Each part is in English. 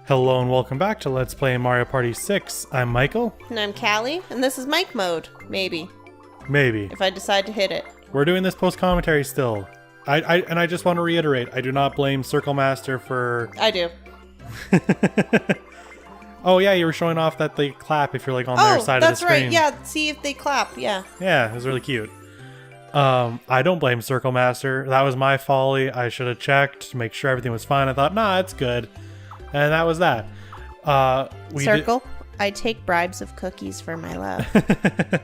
Hello and welcome back to Let's Play Mario Party 6. I'm Michael. And I'm Callie, and this is Mike mode, maybe, Maybe. if I decide to hit it. We're doing this post-commentary still. I just want to reiterate, I do not blame Circle Master for... I do. Oh yeah, you were showing off that they clap if you're like on their side of the screen. Oh, that's right, yeah, see if they clap, yeah. Yeah, it was really cute. I don't blame Circle Master. That was my folly. I should have checked to make sure everything was fine. I thought, nah, it's good. And that was that. Circle, I take bribes of cookies for my love.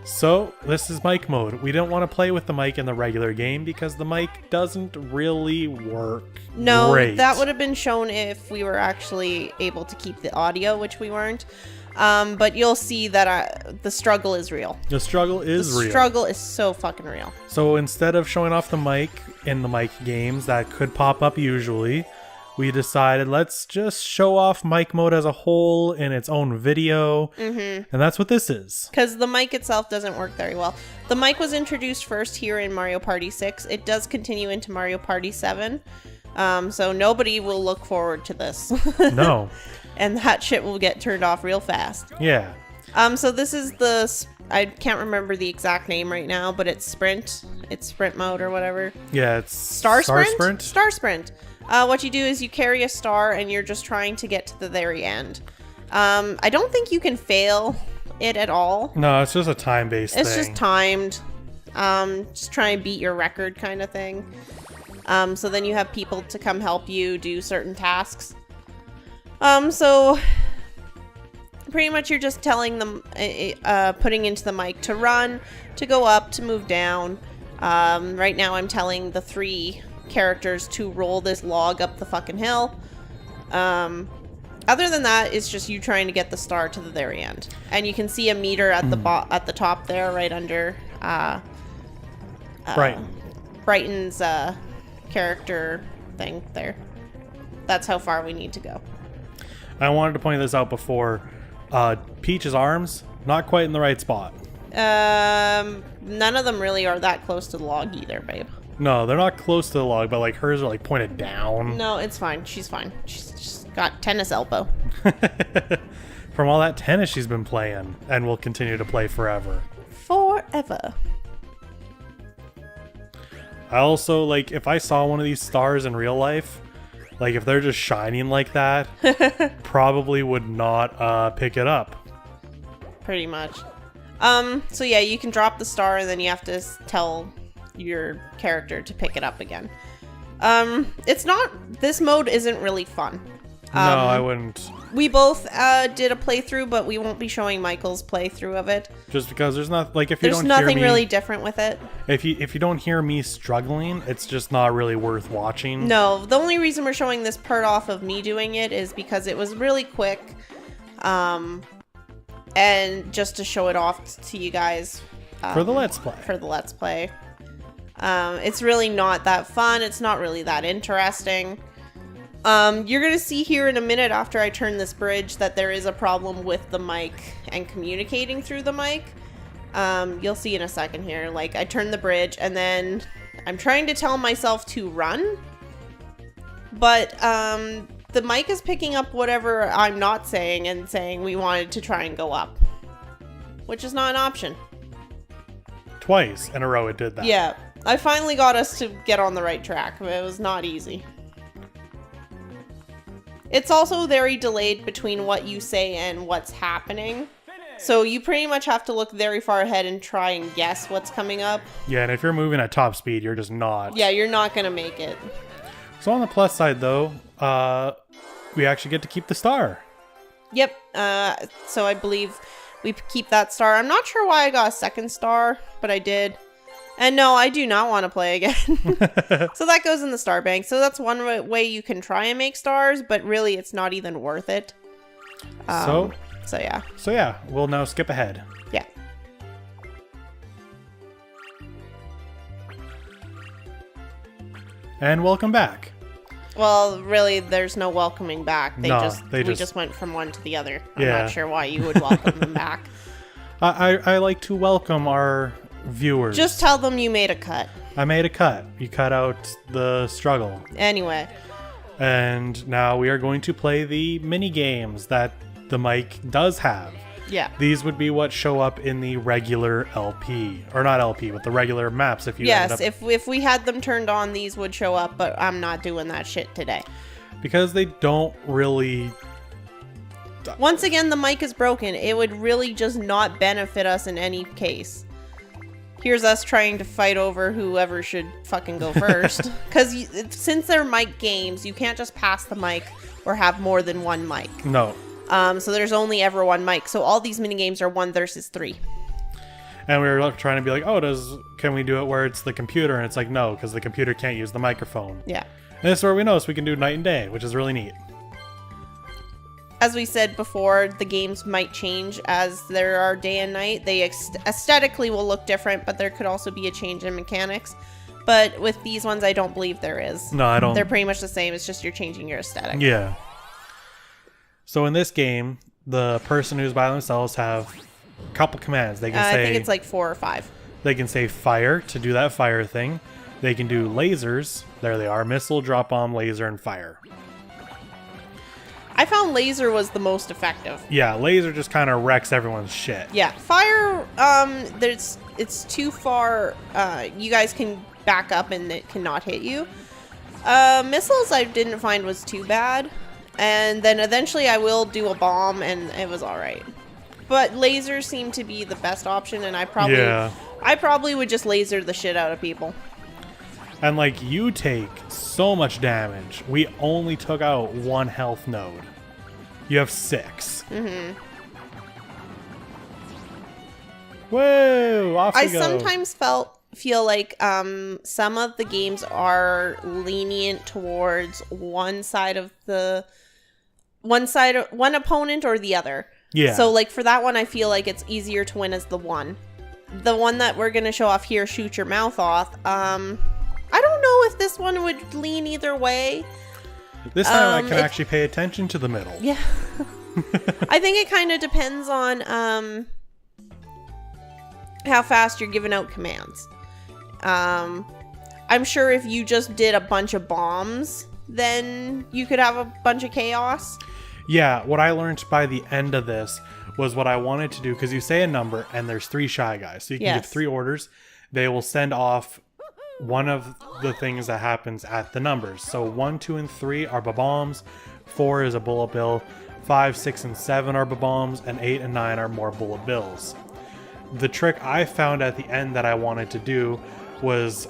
So, this is mic mode. We don't want to play with the mic in the regular game because the mic doesn't really work No, great. that would have been shown if we were actually able to keep the audio, which we weren't. But you'll see that the struggle is real. The struggle is real. The struggle is so fucking real. So, instead of showing off the mic in the mic games that could pop up usually, we decided let's just show off mic mode as a whole in its own video. Mm-hmm. And that's what this is. Because the mic itself doesn't work very well. The mic was introduced first here in Mario Party 6. It does continue into Mario Party 7. So nobody will look forward to this. No. And that shit will get turned off real fast. Yeah. So this is I can't remember the exact name right now, but it's Sprint. It's Sprint mode or whatever. Yeah, it's Star Sprint? Star Sprint. What you do is you carry a star and you're just trying to get to the very end. I don't think you can fail it at all. No, it's just a time-based thing. It's just timed. Just try and beat your record kind of thing. So then you have people to come help you do certain tasks. So pretty much you're just telling them, putting into the mic to run, to go up, to move down. Right now I'm telling the three characters to roll this log up the fucking hill. Other than that, it's just you trying to get the star to the very end, and you can see a meter at the top there, right under Brighton's character thing there. That's how far we need to go. I wanted to point this out before. Peach's arms, not quite in the right spot. None of them really are that close to the log either, babe. No, they're not close to the log, but like hers are like pointed down. No, it's fine. She's fine. She's got tennis elbow. From all that tennis she's been playing and will continue to play forever. Forever. I also, like, if I saw one of these stars in real life, like if they're just shining like that, probably would not pick it up. Pretty much. So yeah, you can drop the star and then you have to tell your character to pick it up again. This mode isn't really fun. No, I wouldn't. We both did a playthrough, but we won't be showing Michael's playthrough of it. Just because there's not, like, if you don't hear me... There's nothing really different with it. If you don't hear me struggling, it's just not really worth watching. No, the only reason we're showing this part off of me doing it is because it was really quick. And just to show it off to you guys. For the Let's Play. For the Let's Play. It's really not that fun. It's not really that interesting. You're going to see here in a minute after I turn this bridge that there is a problem with the mic and communicating through the mic. You'll see in a second here. Like, I turn the bridge and then I'm trying to tell myself to run. But the mic is picking up whatever I'm not saying and saying we wanted to try and go up. Which is not an option. Twice in a row it did that. Yeah. I finally got us to get on the right track, but it was not easy. It's also very delayed between what you say and what's happening. So you pretty much have to look very far ahead and try and guess what's coming up. Yeah, and if you're moving at top speed, you're just not. Yeah, you're not going to make it. So on the plus side, though, we actually get to keep the star. Yep. So I believe we keep that star. I'm not sure why I got a second star, but I did. And no, I do not want to play again. So that goes in the star bank. So that's one way you can try and make stars, but really it's not even worth it. So yeah. So yeah, we'll now skip ahead. Yeah. And welcome back. Well, really, there's no welcoming back. We just just went from one to the other. I'm not sure why you would welcome them back. I like to welcome our viewers. Just tell them you made a cut. I made a cut. You cut out the struggle. Anyway. And now we are going to play the mini games that the mic does have. Yeah. These would be what show up in the regular LP. Or not LP, but the regular maps if you Yes, ended up... if we had them turned on, these would show up, but I'm not doing that shit today. Because they don't really... Once again, the mic is broken. It would really just not benefit us in any case. Here's us trying to fight over whoever should fucking go first. Because since they're mic games, you can't just pass the mic or have more than one mic. No. So there's only ever one mic. So all these mini games are 1 versus 3. And we were trying to be like, can we do it where it's the computer? And it's like, no, because the computer can't use the microphone. Yeah. And this is where we notice we can do night and day, which is really neat. As we said before, the games might change as there are day and night. They aesthetically will look different, but there could also be a change in mechanics. But with these ones, I don't believe there is. No, I don't. They're pretty much the same. It's just you're changing your aesthetic. Yeah. So in this game, the person who's by themselves have a couple commands. They can say, I think it's like 4 or 5. They can say fire to do that fire thing. They can do lasers. There they are. Missile, drop bomb, laser, and fire. I found laser was the most effective. Yeah, laser just kind of wrecks everyone's shit. Yeah, fire, it's too far. You guys can back up and it cannot hit you. Missiles I didn't find was too bad. And then eventually I will do a bomb and it was alright. But lasers seem to be the best option, and I probably would just laser the shit out of people. And like, you take so much damage. We only took out 1 health node. You have 6. Mm-hmm. Whoa! Off we I go. sometimes feel like some of the games are lenient towards one opponent or the other. Yeah. So like for that one, I feel like it's easier to win as the one. The one that we're gonna show off here, shoot your mouth off. I don't know if this one would lean either way. This time I can actually pay attention to the middle. Yeah. I think it kind of depends on how fast you're giving out commands. I'm sure if you just did a bunch of bombs, then you could have a bunch of chaos. Yeah, what I learned by the end of this was what I wanted to do, because you say a number and there's 3 shy guys. So you can give 3 orders. They will send off one of the things that happens at the numbers. So 1, 2, and 3 are bombs. 4 is a bullet bill. 5, 6, and 7 are bombs. And 8 and 9 are more bullet bills. The trick I found at the end that I wanted to do was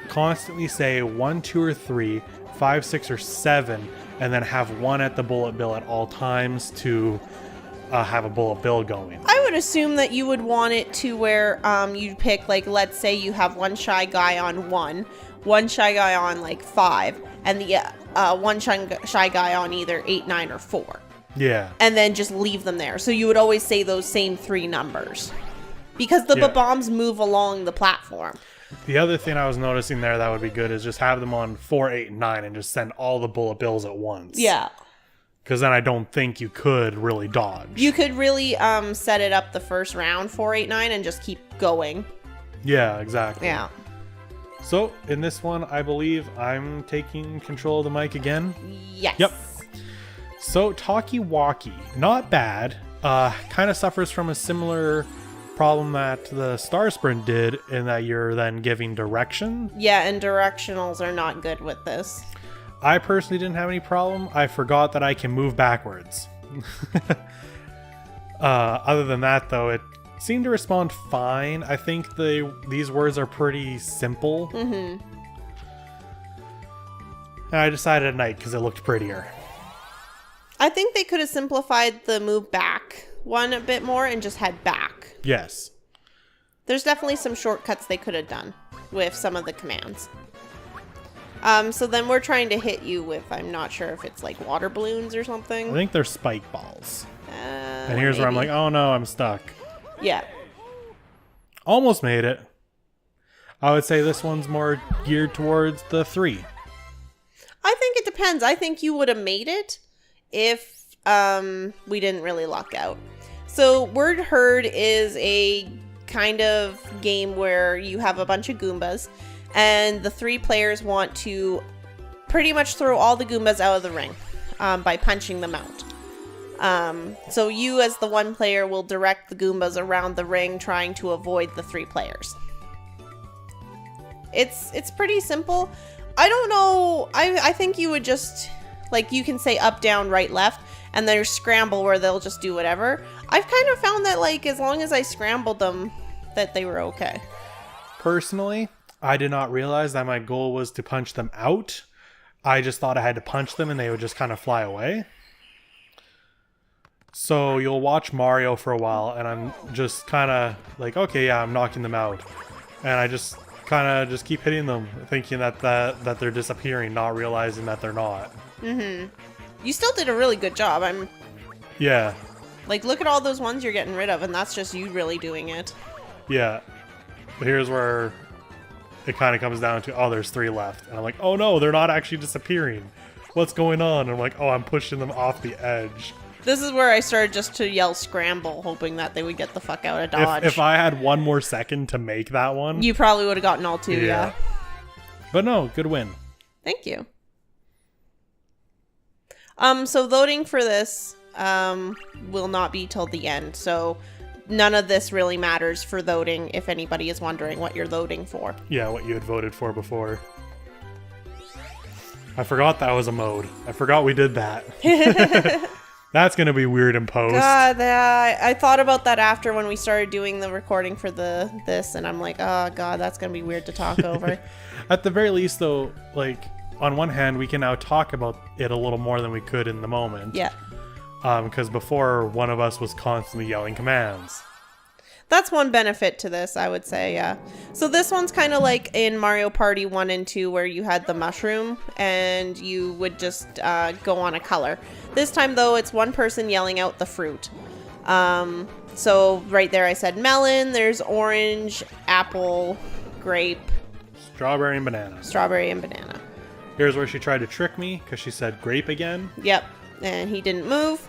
constantly say 1, 2, or 3, 5, 6, or 7, and then have 1 at the bullet bill at all times to have a bullet bill going. I would assume that you would want it to where you'd pick, like, let's say you have 1 shy guy on 1 shy guy on like 5, and the 1 shy guy on either 8, 9, or 4. Yeah. And then just leave them there. So you would always say those same 3 numbers. Because the bombs move along the platform. The other thing I was noticing there that would be good is just have them on 4, 8, and 9 and just send all the bullet bills at once. Yeah. Because then I don't think you could really dodge. You could really set it up the first round, 4, 8, 9, and just keep going. Yeah, exactly. Yeah. So, in this one, I believe I'm taking control of the mic again. Yes. Yep. So, Talkie Walkie, not bad. Kind of suffers from a similar problem that the Star Sprint did, in that you're then giving direction. Yeah, and directionals are not good with this. I personally didn't have any problem. I forgot that I can move backwards. Other than that, though, it seemed to respond fine. I think these words are pretty simple. Mm-hmm. And I decided at night because it looked prettier. I think they could have simplified the move back one a bit more and just had back. Yes. There's definitely some shortcuts they could have done with some of the commands. So then we're trying to hit you with, I'm not sure if it's like water balloons or something. I think they're spike balls. And here's maybe. where I'm like, oh no, I'm stuck. Yeah. Almost made it. I would say this one's more geared towards the 3. I think it depends. I think you would have made it if we didn't really luck out. So Word Herd is a kind of game where you have a bunch of Goombas, and the 3 players want to pretty much throw all the Goombas out of the ring by punching them out. So you, as the one player, will direct the Goombas around the ring, trying to avoid the 3 players. It's pretty simple. I don't know. I think you would just, like, you can say up, down, right, left, and there's scramble where they'll just do whatever. I've kind of found that, like, as long as I scrambled them, that they were okay. Personally, I did not realize that my goal was to punch them out. I just thought I had to punch them and they would just kind of fly away. So you'll watch Mario for a while and I'm just kind of like, okay, yeah, I'm knocking them out. And I just kind of just keep hitting them, thinking that they're disappearing, not realizing that they're not. Mm-hmm. You still did a really good job. Yeah. Like, look at all those ones you're getting rid of, and that's just you really doing it. Yeah. But here's where it kind of comes down to, oh, there's 3 left. And I'm like, oh no, they're not actually disappearing. What's going on? And I'm like, oh, I'm pushing them off the edge. This is where I started just to yell scramble, hoping that they would get the fuck out of Dodge. If I had one more second to make that one. You probably would have gotten all 2, yeah. But no, good win. Thank you. So voting for this will not be till the end. So none of this really matters for voting, if anybody is wondering what you're voting for. Yeah, what you had voted for before. I forgot that was a mode. I forgot we did that. That's going to be weird in post. God, I thought about that after when we started doing the recording for this, and I'm like, oh god, that's going to be weird to talk over. At the very least, though, like, on one hand, we can now talk about it a little more than we could in the moment. Yeah. Because before, one of us was constantly yelling commands. That's one benefit to this, I would say, yeah. So this one's kind of like in Mario Party 1 and 2 where you had the mushroom and you would just go on a color. This time, though, it's one person yelling out the fruit. So right there I said melon, there's orange, apple, grape. Strawberry and banana. Strawberry and banana. Here's where she tried to trick me because she said grape again. Yep, and he didn't move.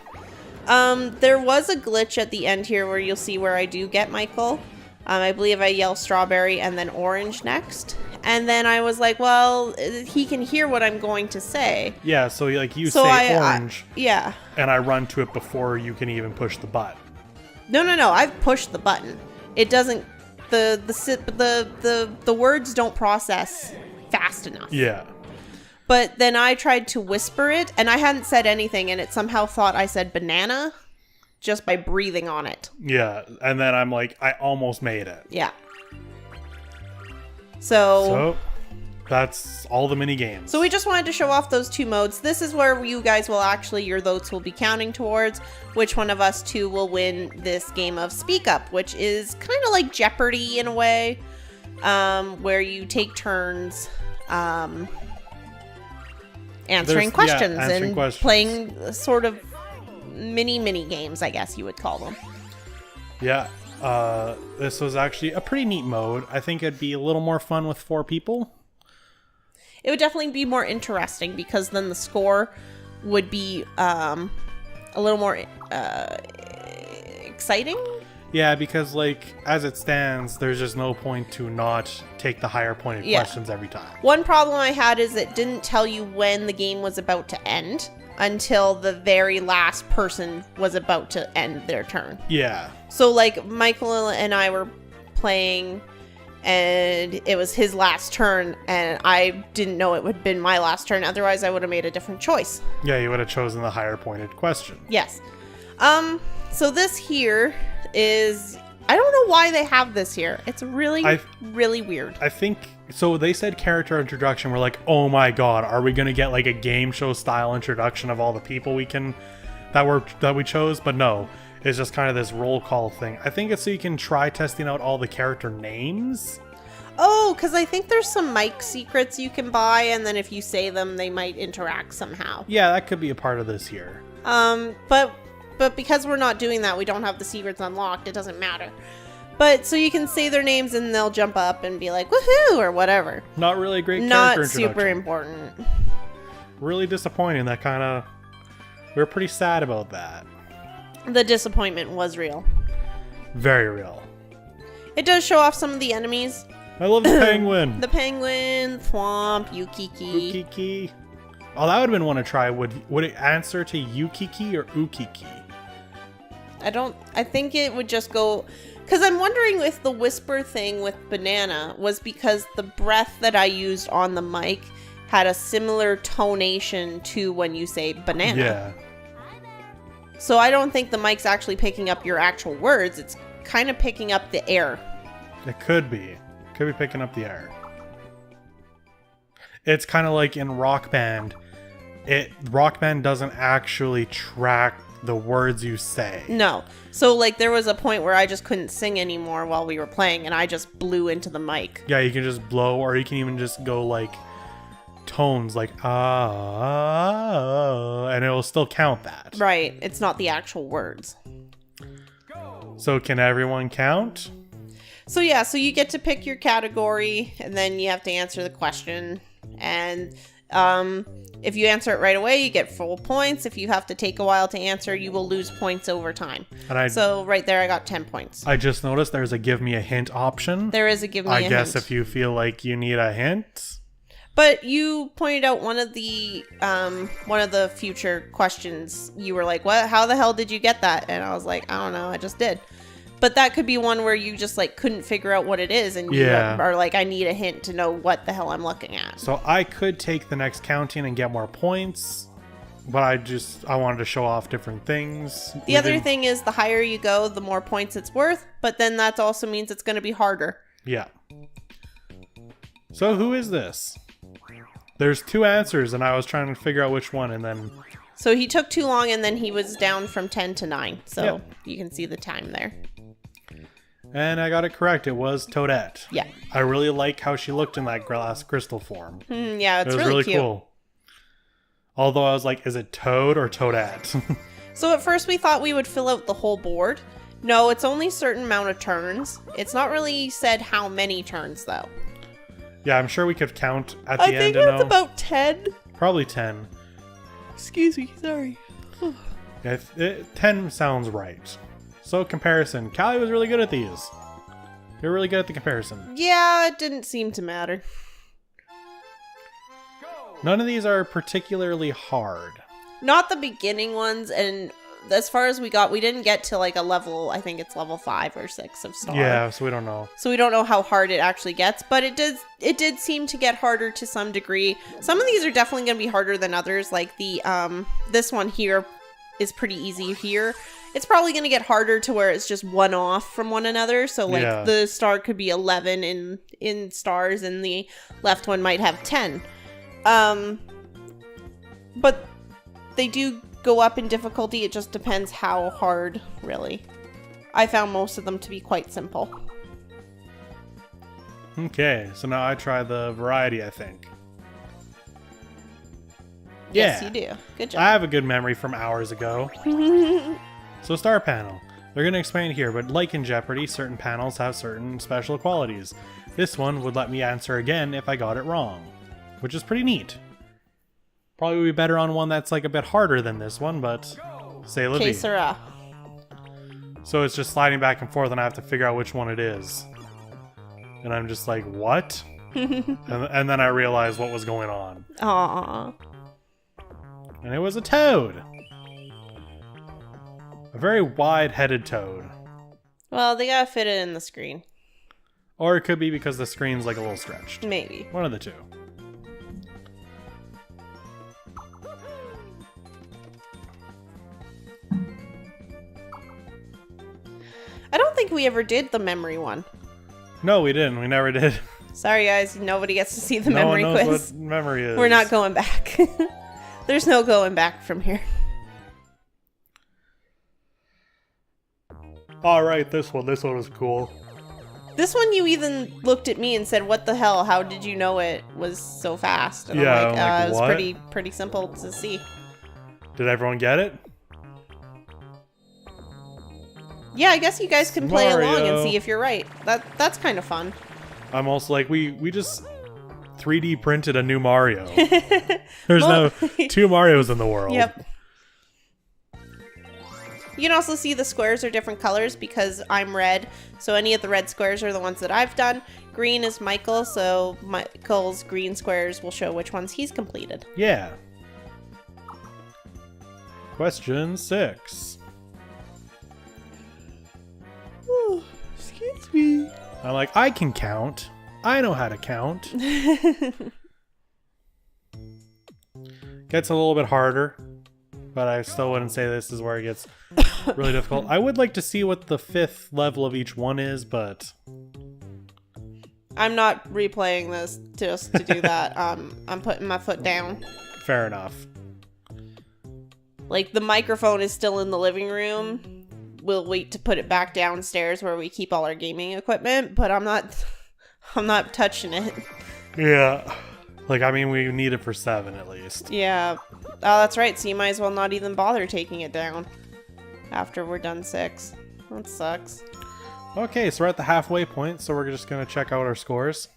There was a glitch at the end here where you'll see where I do get Michael. I believe I yell strawberry and then orange next. And then I was like, well, he can hear what I'm going to say. Yeah, so like you say orange. Yeah. And I run to it before you can even push the button. No. I've pushed the button. It doesn't. The words don't process fast enough. Yeah. But then I tried to whisper it, and I hadn't said anything, and it somehow thought I said banana just by breathing on it. Yeah, and then I'm like, I almost made it. Yeah. So that's all the mini games. So we just wanted to show off those 2 modes. This is where you guys will actually, your votes will be counting towards which one of us 2 will win this game of Speak Up, which is kind of like Jeopardy in a way, where you take turns answering questions playing sort of mini games, I guess you would call them. Yeah. This was actually a pretty neat mode. I think it'd be a little more fun with 4 people. It would definitely be more interesting because then the score would be a little more exciting. Yeah, because like as it stands, there's just no point to not take the higher pointed questions every time. One problem I had is it didn't tell you when the game was about to end until the very last person was about to end their turn. Yeah. So like Michael and I were playing and it was his last turn and I didn't know it would have been my last turn. Otherwise I would have made a different choice. Yeah, you would have chosen the higher pointed question. Yes. So this here is, I don't know why they have this here. It's really weird. I think, so they said character introduction. We're like, oh my god, are we going to get like a game show style introduction of all the people that we chose? But no, it's just kind of this roll call thing. I think it's so you can try testing out all the character names. Oh, because I think there's some mic secrets you can buy, and then if you say them, they might interact somehow. Yeah, that could be a part of this here. But because we're not doing that, we don't have the secrets unlocked. It doesn't matter. But so you can say their names and they'll jump up and be like, woohoo, or whatever. Not really a great character introduction. Not super important. Really disappointing. That kind of, we were pretty sad about that. The disappointment was real. Very real. It does show off some of the enemies. I love the penguin. The penguin, Thwomp, Yukiki. Oh, that would have been one to try. Would it answer to Yukiki or Ukiki? I think it would just go... Because I'm wondering if the whisper thing with banana was because the breath that I used on the mic had a similar tonation to when you say banana. Yeah. So I don't think the mic's actually picking up your actual words. It's kind of picking up the air. It could be. Could be picking up the air. It's kind of like in Rock Band. Rock Band doesn't actually track the words you say. No. So like there was a point where I just couldn't sing anymore while we were playing and I just blew into the mic. Yeah, you can just blow, or you can even just go like tones like and it'll still count that. Right. It's not the actual words. So can everyone count? So yeah, so you get to pick your category and then you have to answer the question. And if you answer it right away, you get full points. If you have to take a while to answer, you will lose points over time. So right there, I got 10 points. I just noticed there's a give me a hint option. There is a give me a hint. I guess if you feel like you need a hint. But you pointed out one of the future questions. You were like, "What? How the hell did you get that?" And I was like, "I don't know. I just did." But that could be one where you just like couldn't figure out what it is, and you are like, "I need a hint to know what the hell I'm looking at." So I could take the next counting and get more points, but I wanted to show off different things. The other thing is, the higher you go, the more points it's worth. But then that also means it's going to be harder. Yeah. So who is this? There's 2 answers, and I was trying to figure out which one, and then... So he took too long, and then he was down from 10 to 9. So you can see the time there. And I got it correct. It was Toadette. Yeah. I really like how she looked in that glass crystal form. Yeah, it's it was really cute. Cool. Although I was like, is it Toad or Toadette? So at first we thought we would fill out the whole board. No, it's only a certain amount of turns. It's not really said how many turns, though. Yeah, I'm sure we could count at the end. I think it's about 10. Probably 10. Excuse me, sorry. 10 sounds right. So comparison. Callie was really good at these. You're really good at the comparison. Yeah, it didn't seem to matter. None of these are particularly hard. Not the beginning ones, and as far as we got, we didn't get to like a level, I think it's level 5 or 6 of Star. Yeah, so we don't know. So we don't know how hard it actually gets, but it did seem to get harder to some degree. Some of these are definitely going to be harder than others, like the this one here is pretty easy here. It's probably going to get harder to where it's just one off from one another. So like the star could be 11 in stars and the left one might have 10. But they do go up in difficulty. It just depends how hard, really. I found most of them to be quite simple. Okay, so now I try the variety, I think. Yes, you do. Good job. I have a good memory from hours ago. So star panel. They're going to explain here, but like in Jeopardy, certain panels have certain special qualities. This one would let me answer again if I got it wrong, which is pretty neat. Probably would be better on one that's like a bit harder than this one, but say la vie. Que sera. So it's just sliding back and forth and I have to figure out which one it is. And I'm just like, what? and then I realized what was going on. Aww. And it was a toad. A very wide-headed toad. Well, they gotta fit it in the screen. Or it could be because the screen's like a little stretched. Maybe. One of the two. I don't think we ever did the memory one. No, we didn't. We never did. Sorry, guys. Nobody gets to see the no memory one knows quiz. What memory is. We're not going back. There's no going back from here. Alright, this one. This one was cool. This one you even looked at me and said, "What the hell? How did you know it was so fast?" And yeah, I'm like, it was what? pretty simple to see. Did everyone get it? Yeah, I guess you guys can play Mario. along and see if you're right. That's kind of fun. I'm also like, we just 3D printed a new Mario. There's no 2 Marios in the world. Yep. You can also see the squares are different colors because I'm red. So any of the red squares are the ones that I've done. Green is Michael, so Michael's green squares will show which ones he's completed. Yeah. Question 6. Oh, excuse me. I'm like, I can count. I know how to count. Gets a little bit harder, but I still wouldn't say this is where it gets really difficult. I would like to see what the 5th level of each one is, but I'm not replaying this just to do that. I'm putting my foot down. fair enough. Like, the microphone is still in the living room. We'll wait to put it back downstairs where we keep all our gaming equipment, but I'm not touching it. Yeah. Like, I mean, we need it for 7 at least. Yeah. Oh, that's right. So you might as well not even bother taking it down after we're done 6. That sucks. Okay, so we're at the halfway point, so we're just going to check out our scores.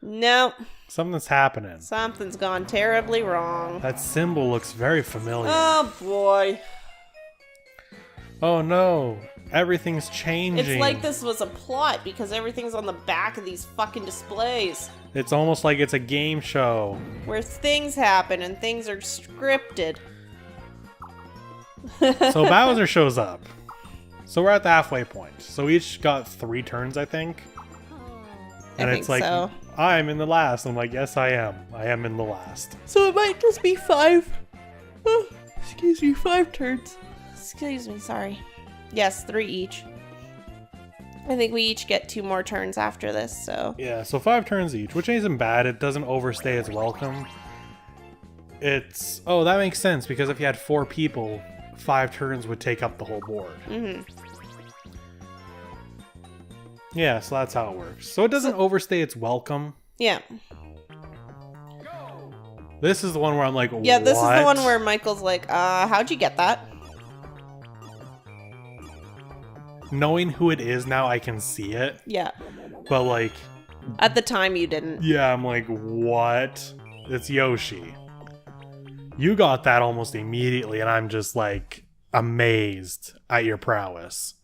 Nope. Something's happening. Something's gone terribly wrong. That symbol looks very familiar. Oh, boy. Oh, no. Everything's changing. It's like this was a plot because everything's on the back of these fucking displays. It's almost like it's a game show. Where things happen and things are scripted. So Bowser shows up. So we're at the halfway point. So we each got 3 turns, I think. And I it's think like, so. I'm in the last. I'm like, yes, I am. I am in the last. So it might just be 5. Oh, excuse me, 5 turns. Excuse me, sorry. Yes, 3 each. I think we each get 2 more turns after this, so. Yeah, so 5 turns each, which isn't bad. It doesn't overstay its welcome. It's... Oh, that makes sense, because if you had 4 people, 5 turns would take up the whole board. Mm-hmm. Yeah, so that's how it works. So it doesn't overstay its welcome. Yeah. This is the one where I'm like, Yeah, this what? is the one where Michael's like, how'd you get that? Knowing who it is now, I can see it. Yeah. But like... At the time, you didn't. Yeah, I'm like, what? It's Yoshi. You got that almost immediately, and I'm just like, amazed at your prowess.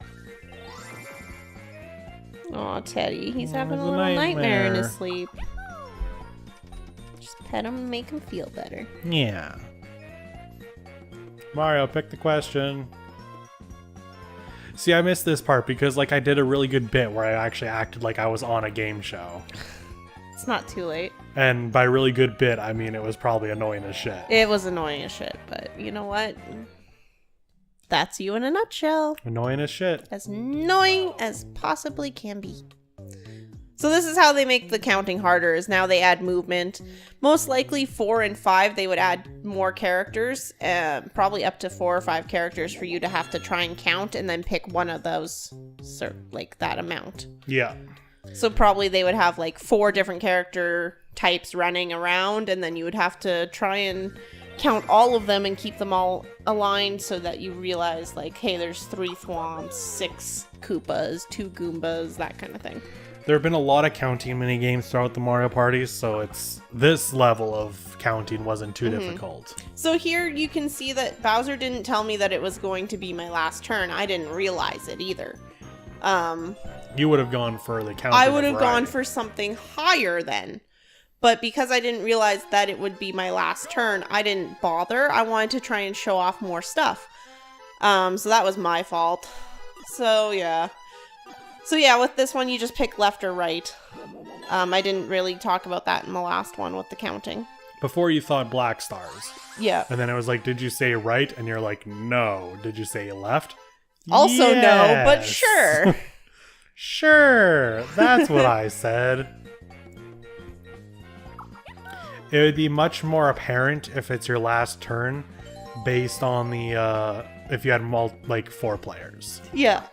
Aw, Teddy. He's having a it's a little nightmare in nightmare. his sleep. Just pet him and make him feel better. Yeah. Mario, pick the question. See, I missed this part because, like, I did a really good bit where I actually acted like I was on a game show. It's not too late. And by really good bit, I mean it was probably annoying as shit. It was annoying as shit, but you know what? That's you in a nutshell. Annoying as shit. As annoying as possibly can be. So this is how they make the counting harder, is now they add movement. Most likely 4 and 5, they would add more characters, probably up to 4 or 5 characters for you to have to try and count and then pick one of those, like that amount. Yeah. So probably they would have like 4 different character types running around, and then you would have to try and count all of them and keep them all aligned so that you realize like, hey, there's 3 Thwomps, 6 Koopas, 2 Goombas, that kind of thing. There have been a lot of counting mini games throughout the Mario parties, so it's this level of counting wasn't too difficult. So here you can see that Bowser didn't tell me that it was going to be my last turn. I didn't realize it either. You would have gone for the counting. I would have variety. gone for something higher then. But because I didn't realize that it would be my last turn, I didn't bother. I wanted to try and show off more stuff. So that was my fault. So yeah, with this one, you just pick left or right. I didn't really talk about that in the last one with the counting. Before you thought black stars. Yeah. And then it was like, did you say right? And you're like, no. Did you say left? Also no, but Yes. sure. Sure. That's what I said. It would be much more apparent if it's your last turn based on the, if you had 4 players. Yeah.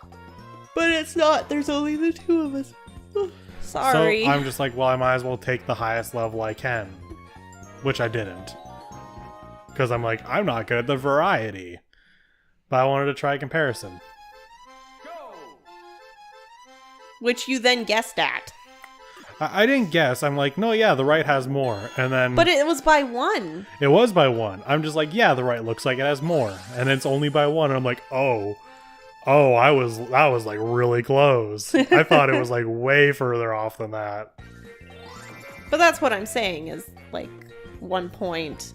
But it's not. There's only the 2 of us. Sorry. So I'm just like, well, I might as well take the highest level I can. Which I didn't. Because I'm like, I'm not good at the variety. But I wanted to try a comparison. Which you then guessed at. I didn't guess. I'm like, no, yeah, the right has more. And then But it was by 1. it was by 1. I'm just like, yeah, the right looks like it has more. And it's only by 1. And I'm like, that was like really close. I thought it was like way further off than that. But that's what I'm saying is like 1 point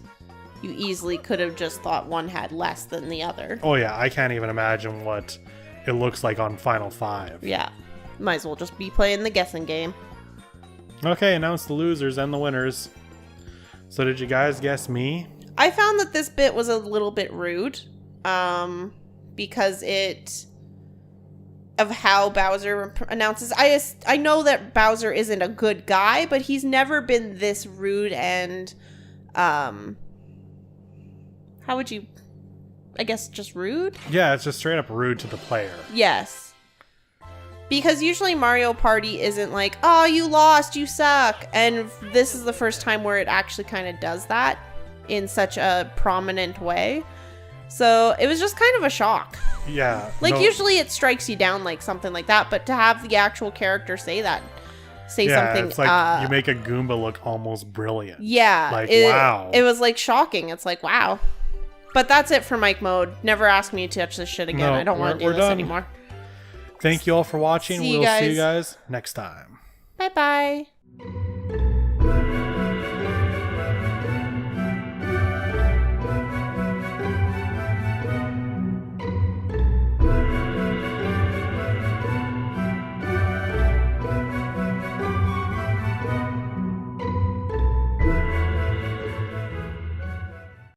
you easily could have just thought one had less than the other. Oh yeah, I can't even imagine what it looks like on Final 5. Yeah. Might as well just be playing the guessing game. Okay, announce the losers and the winners. So did you guys guess me? I found that this bit was a little bit rude. Because of how Bowser announces. I know that Bowser isn't a good guy, but he's never been this rude and, how would you, I guess just rude? Yeah, it's just straight up rude to the player. Yes. Because usually Mario Party isn't like, oh, you lost, you suck. And this is the first time where it actually kind of does that in such a prominent way. So it was just kind of a shock. Yeah. Like, usually it strikes you down like something like that, but to have the actual character say that, something. It's like you make a Goomba look almost brilliant. Yeah. Like, wow. It was like shocking. It's like, wow. But that's it for Mike Mode. Never ask me to touch this shit again. No, I don't want to do we're this done. Anymore. Thank you all for watching. See you We'll see you guys. guys next time. Bye bye.